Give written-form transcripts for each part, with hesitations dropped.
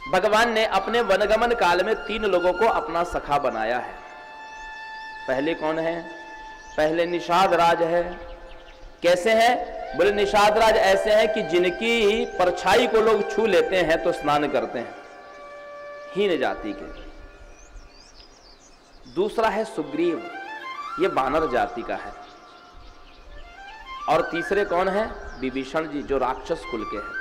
भगवान ने अपने वनगमन काल में 3 लोगों को अपना सखा बनाया है। पहले कौन है? पहले निषाद राज है। कैसे है? बोले निषाद राज ऐसे हैं कि जिनकी परछाई को लोग छू लेते हैं तो स्नान करते हैं, हीन जाति के। दूसरा है सुग्रीव, ये वानर जाति का है। और तीसरे कौन है? विभीषण जी, जो राक्षस कुल के हैं,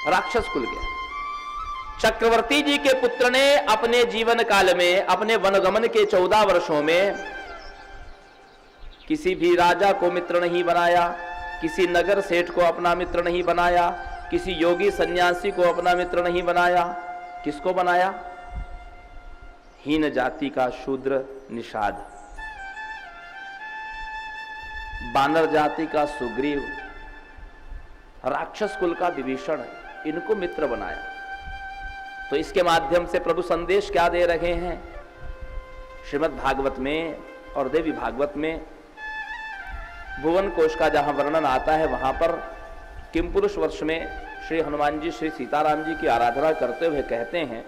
राक्षस कुल के। चक्रवर्ती जी के पुत्र ने अपने जीवन काल में, अपने वनगमन के 14 वर्षों में किसी भी राजा को मित्र नहीं बनाया, किसी नगर सेठ को अपना मित्र नहीं बनाया, किसी योगी सन्यासी को अपना मित्र नहीं बनाया। किसको बनाया? हीन जाति का शूद्र निषाद, बानर जाति का सुग्रीव, राक्षस कुल का विभीषण, इनको मित्र बनाया। तो इसके माध्यम से प्रभु संदेश क्या दे रहे हैं? श्रीमद् भागवत में और देवी भागवत में भुवन कोश का जहां वर्णन आता है, वहां पर किम पुरुष वर्ष में श्री हनुमान जी श्री सीताराम जी की आराधना करते हुए कहते हैं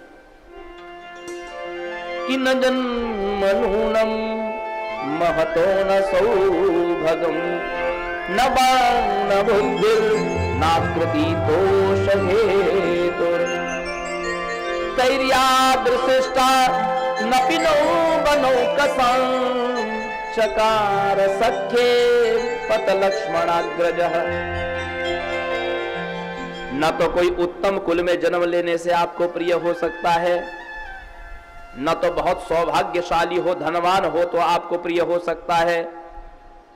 कि न जन्मनूनम महतो न सौभगम न बाण न बुद्धिर नाकृति दोष हेतुर तैर्यादृशिष्टा न पिनो बनो कसं चकार सख्ये पत लक्ष्मणाग्रजः। न तो कोई उत्तम कुल में जन्म लेने से आपको प्रिय हो सकता है, न तो बहुत सौभाग्यशाली हो, धनवान हो तो आपको प्रिय हो सकता है,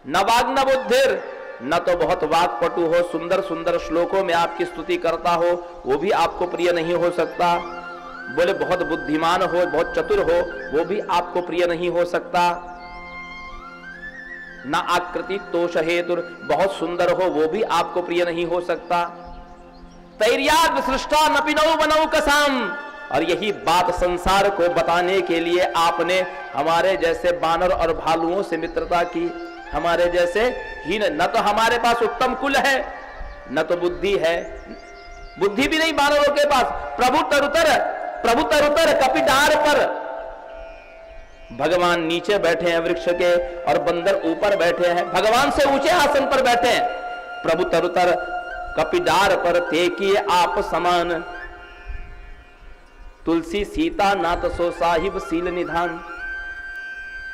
न वाग न बुद्धिर, न तो बहुत वाक्पटु हो, सुंदर सुंदर श्लोकों में आपकी स्तुति करता हो, वो भी आपको प्रिय नहीं हो सकता। बोले बहुत बुद्धिमान हो, बहुत चतुर हो, वो भी आपको प्रिय नहीं हो सकता। न आकृति तोष हेतुर, बहुत सुंदर हो, वो भी आपको प्रिय नहीं हो सकता। तैर्याग सृष्टा नपिनौ बनौ कसाम, और यही बात संसार को बताने के लिए आपने हमारे जैसे बानर और भालुओं से मित्रता की, हमारे जैसे हीन। न तो हमारे पास उत्तम कुल है, न तो बुद्धि है, बुद्धि भी नहीं बानरों के पास। प्रभु तरुतर कपिडार पर भगवान नीचे बैठे हैं वृक्ष के, और बंदर ऊपर बैठे हैं, भगवान से ऊंचे आसन पर बैठे हैं। प्रभु तरुतर कपिडार पर ते किए आप समान, तुलसी सीता नाथ सो साहिब सील निधान।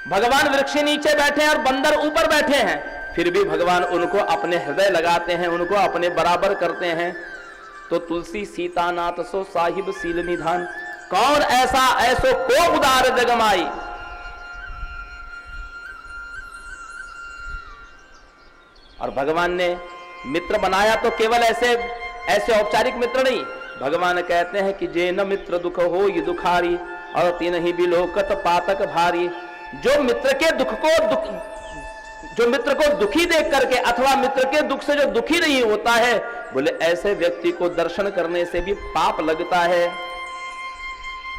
भगवान वृक्ष नीचे बैठे हैं और बंदर ऊपर बैठे हैं, फिर भी भगवान उनको अपने हृदय लगाते हैं, उनको अपने बराबर करते हैं। तो तुलसी सीता नाथ सो साहिब सील निधान, कौन ऐसा ऐसो को उदार जगमाई। और भगवान ने मित्र बनाया तो केवल ऐसे औपचारिक मित्र नहीं, भगवान कहते हैं कि जे न मित्र दुख हो ये दुखारी, और तीन ही बिलोकत पातक भारी। जो मित्र को दुखी देख करके, अथवा मित्र के दुख से जो दुखी नहीं होता है, बोले ऐसे व्यक्ति को दर्शन करने से भी पाप लगता है,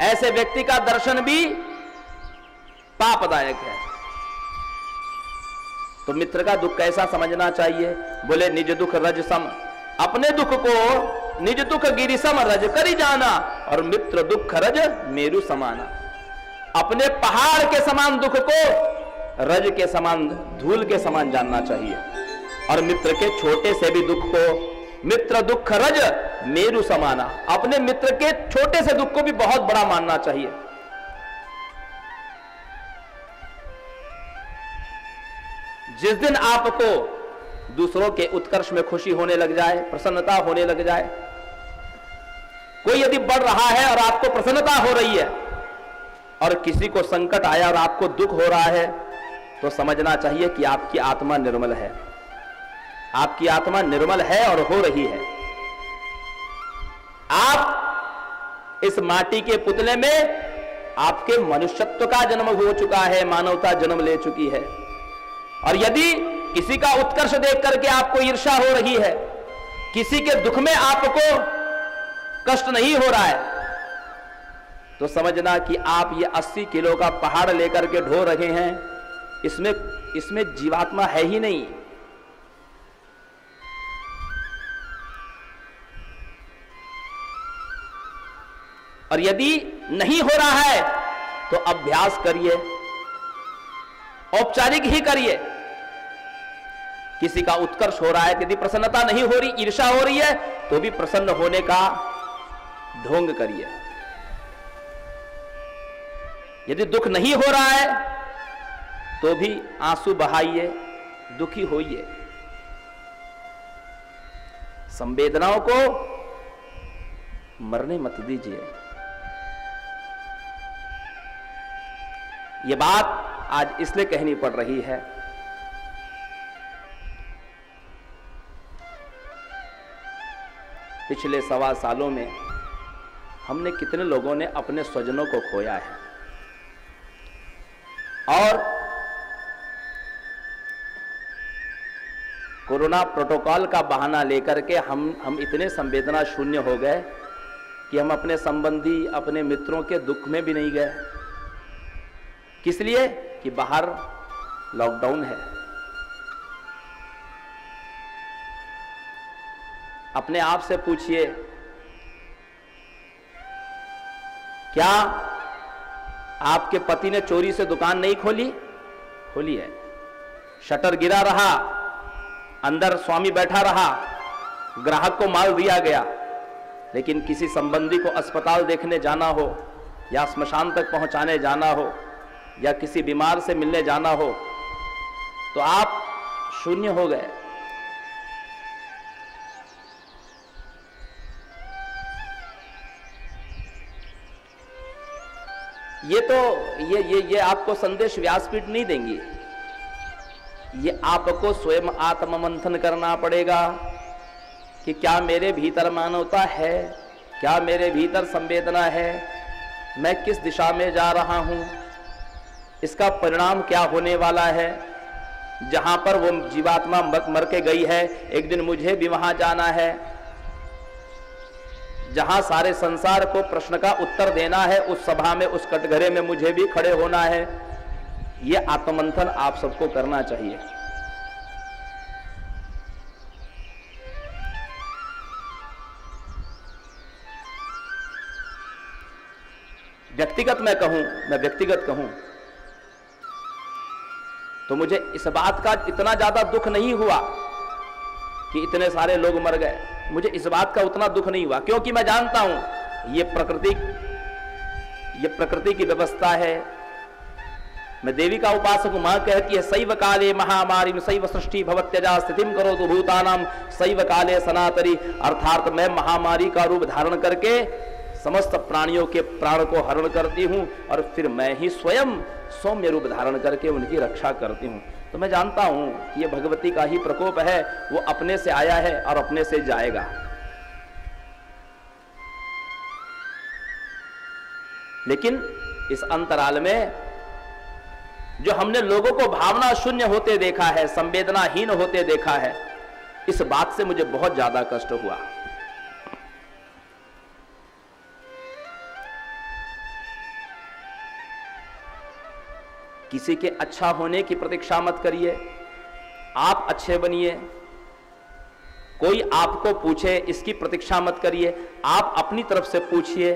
ऐसे व्यक्ति का दर्शन भी पापदायक है। तो मित्र का दुख कैसा समझना चाहिए? बोले निज दुख रज सम, अपने दुख को निज दुख गिरिसम रज करी जाना, और मित्र दुख रज मेरु समाना। अपने पहाड़ के समान दुख को रज के समान, धूल के समान जानना चाहिए, और मित्र के छोटे से भी दुख को मित्र दुख रज मेरु समाना, अपने मित्र के छोटे से दुख को भी बहुत बड़ा मानना चाहिए। जिस दिन आपको दूसरों के उत्कर्ष में खुशी होने लग जाए, प्रसन्नता होने लग जाए, कोई यदि बढ़ रहा है और आपको प्रसन्नता हो रही है, और किसी को संकट आया और आपको दुख हो रहा है, तो समझना चाहिए कि आपकी आत्मा निर्मल है, आपकी आत्मा निर्मल है और हो रही है। आप इस माटी के पुतले में आपके मनुष्यत्व का जन्म हो चुका है, मानवता जन्म ले चुकी है। और यदि किसी का उत्कर्ष देख करके आपको ईर्ष्या हो रही है, किसी के दुख में आपको कष्ट नहीं हो रहा है, तो समझना कि आप ये 80 किलो का पहाड़ लेकर के ढो रहे हैं, इसमें जीवात्मा है ही नहीं। और यदि नहीं हो रहा है तो अभ्यास करिए, औपचारिक ही करिए। किसी का उत्कर्ष हो रहा है, यदि प्रसन्नता नहीं हो रही, ईर्ष्या हो रही है, तो भी प्रसन्न होने का ढोंग करिए। यदि दुख नहीं हो रहा है तो भी आंसू बहाइए, दुखी होइए। संवेदनाओं को मरने मत दीजिए। यह बात आज इसलिए कहनी पड़ रही है, पिछले 1.25 सालों में हमने कितने लोगों ने अपने स्वजनों को खोया है, और कोरोना प्रोटोकॉल का बहाना लेकर के हम इतने संवेदना शून्य हो गए कि हम अपने संबंधी, अपने मित्रों के दुख में भी नहीं गए। किस लिए? कि बाहर लॉकडाउन है। अपने आप से पूछिए, क्या आपके पति ने चोरी से दुकान नहीं खोली? खोली है। शटर गिरा रहा, अंदर स्वामी बैठा रहा, ग्राहक को माल दिया गया, लेकिन किसी संबंधी को अस्पताल देखने जाना हो, या स्मशान तक पहुंचाने जाना हो, या किसी बीमार से मिलने जाना हो, तो आप शून्य हो गए। ये आपको संदेश व्यासपीठ नहीं देंगी, ये आपको स्वयं आत्ममंथन करना पड़ेगा कि क्या मेरे भीतर मानवता है, क्या मेरे भीतर संवेदना है, मैं किस दिशा में जा रहा हूं, इसका परिणाम क्या होने वाला है। जहां पर वो जीवात्मा मर के गई है, एक दिन मुझे भी वहां जाना है। जहां सारे संसार को प्रश्न का उत्तर देना है, उस सभा में, उस कटघरे में मुझे भी खड़े होना है। यह आत्ममंथन आप सबको करना चाहिए। मैं व्यक्तिगत कहूं तो मुझे इस बात का इतना ज्यादा दुख नहीं हुआ कि इतने सारे लोग मर गए। मुझे इस बात का उतना दुख नहीं हुआ, क्योंकि मैं जानता हूं ये प्रकृति की व्यवस्था है। मैं देवी का उपासक हूं। मां कहती है, सैव काले महामारी सैव सृष्टि भवत्यजा स्थितिम करोतु भूतानाम सैव काले सनातरी। अर्थात मैं महामारी का रूप धारण करके समस्त प्राणियों के प्राण को हरण करती हूं, और फिर मैं ही स्वयं सौम्य रूप धारण करके उनकी रक्षा करती हूं। तो मैं जानता हूं कि यह भगवती का ही प्रकोप है, वो अपने से आया है और अपने से जाएगा। लेकिन इस अंतराल में जो हमने लोगों को भावना शून्य होते देखा है, संवेदनाहीन होते देखा है, इस बात से मुझे बहुत ज्यादा कष्ट हुआ। किसी के अच्छा होने की प्रतीक्षा मत करिए, आप अच्छे बनिए। कोई आपको पूछे इसकी प्रतीक्षा मत करिए, आप अपनी तरफ से पूछिए।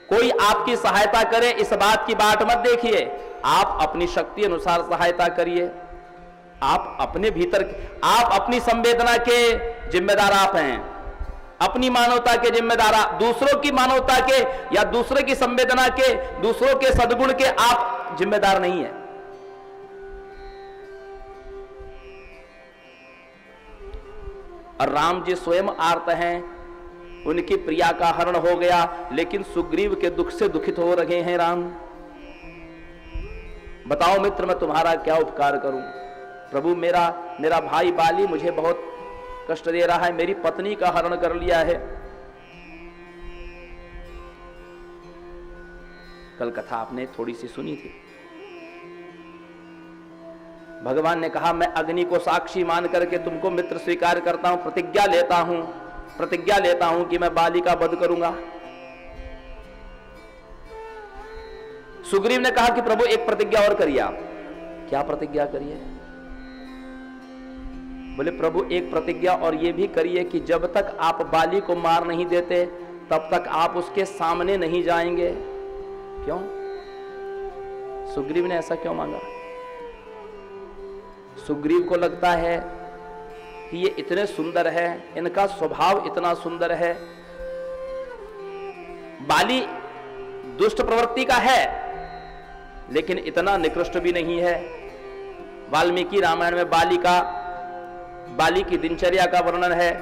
कोई आपकी सहायता करे इस बात की बाट मत देखिए, आप अपनी शक्ति अनुसार सहायता करिए। आप अपने भीतर, आप अपनी संवेदना के जिम्मेदार आप हैं, अपनी मानवता के जिम्मेदार। दूसरों की मानवता के या दूसरे की संवेदना के, दूसरों के सद्गुण के आप जिम्मेदार नहीं है। और राम जी स्वयं आर्त हैं, उनकी प्रिया का हरण हो गया, लेकिन सुग्रीव के दुख से दुखित हो रहे हैं राम। बताओ मित्र, मैं तुम्हारा क्या उपकार करूं? प्रभु, मेरा भाई बाली मुझे बहुत कष्ट दे रहा है, मेरी पत्नी का हरण कर लिया है। कल कथा आपने थोड़ी सी सुनी थी। भगवान ने कहा, मैं अग्नि को साक्षी मान करके तुमको मित्र स्वीकार करता हूं, प्रतिज्ञा लेता हूं कि मैं बाली का वध करूंगा। सुग्रीव ने कहा कि प्रभु एक प्रतिज्ञा और करिए आप। क्या प्रतिज्ञा करिए? बोले प्रभु एक प्रतिज्ञा और ये भी करिए कि जब तक आप बाली को मार नहीं देते तब तक आप उसके सामने नहीं जाएंगे। क्यों? सुग्रीव ने ऐसा क्यों मांगा? सुग्रीव को लगता है कि ये इतने सुंदर है, इनका स्वभाव इतना सुंदर है। बाली दुष्ट प्रवृत्ति का है, लेकिन इतना निकृष्ट भी नहीं है। वाल्मीकि रामायण में बाली की दिनचर्या का वर्णन है।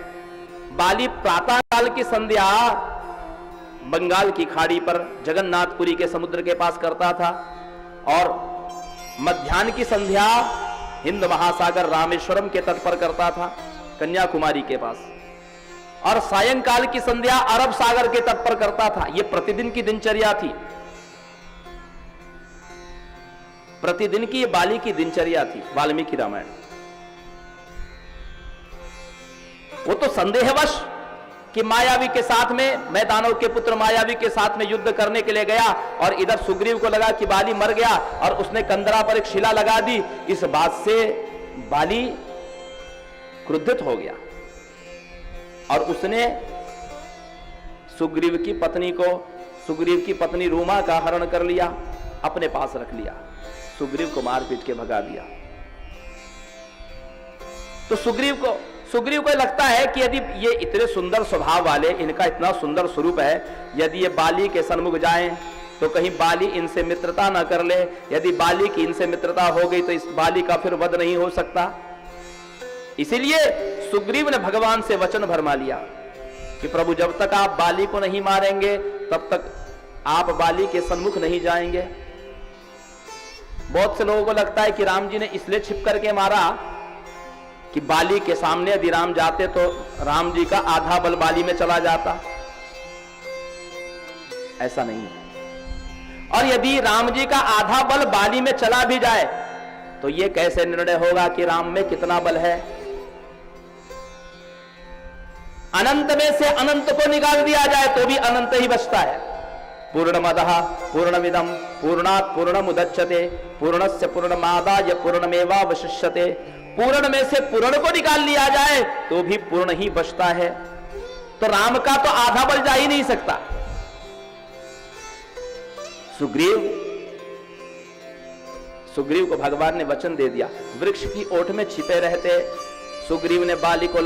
बाली प्रातः काल की संध्या बंगाल की खाड़ी पर जगन्नाथपुरी के समुद्र के पास करता था, और मध्याह्न की संध्या हिंद महासागर रामेश्वरम के तट पर करता था, कन्याकुमारी के पास, और सायंकाल की संध्या अरब सागर के तट पर करता था। यह प्रतिदिन की दिनचर्या थी, प्रतिदिन की बाली की दिनचर्या थी। वाल्मीकि रामायण, वो तो संदेहवश कि मायावी के साथ में, मैं दानव के पुत्र मायावी के साथ में युद्ध करने के लिए गया, और इधर सुग्रीव को लगा कि बाली मर गया और उसने कंदरा पर एक शिला लगा दी। इस बात से बाली क्रुद्धित हो गया और उसने सुग्रीव की पत्नी रूमा का हरण कर लिया, अपने पास रख लिया, सुग्रीव को मार पीट के भगा दिया। तो सुग्रीव को लगता है कि यदि ये इतने सुंदर स्वभाव वाले, इनका इतना सुंदर स्वरूप है, यदि ये बाली के सन्मुख जाएं तो कहीं बाली इनसे मित्रता न कर ले। यदि बाली की इनसे मित्रता हो गई तो इस बाली का फिर वध नहीं हो सकता। इसीलिए सुग्रीव ने भगवान से वचन भरमा लिया कि प्रभु, जब तक आप बाली को नहीं मारेंगे तब तक आप बाली के सन्मुख नहीं जाएंगे। बहुत से लोगों को लगता है कि राम जी ने इसलिए छिप करके मारा कि बाली के सामने यदि राम जाते तो राम जी का आधा बल बाली में चला जाता। ऐसा नहीं है। और यदि राम जी का आधा बल बाली में चला भी जाए तो यह कैसे निर्णय होगा कि राम में कितना बल है? अनंत में से अनंत को निकाल दिया जाए तो भी अनंत ही बचता है। पूर्णमदः पूर्णमिदं पूर्णात् पूर्णमुदच्यते पूर्णस्य पूर्णमादाय पूर्णमेवावशिष्यते। पूर्ण में से पूर्ण को निकाल लिया जाए तो भी पूर्ण ही बचता है। तो राम का तो आधा बल जा ही नहीं सकता। सुग्रीव को भगवान ने वचन दे दिया। वृक्ष की ओट में छिपे रहते सुग्रीव ने बाली को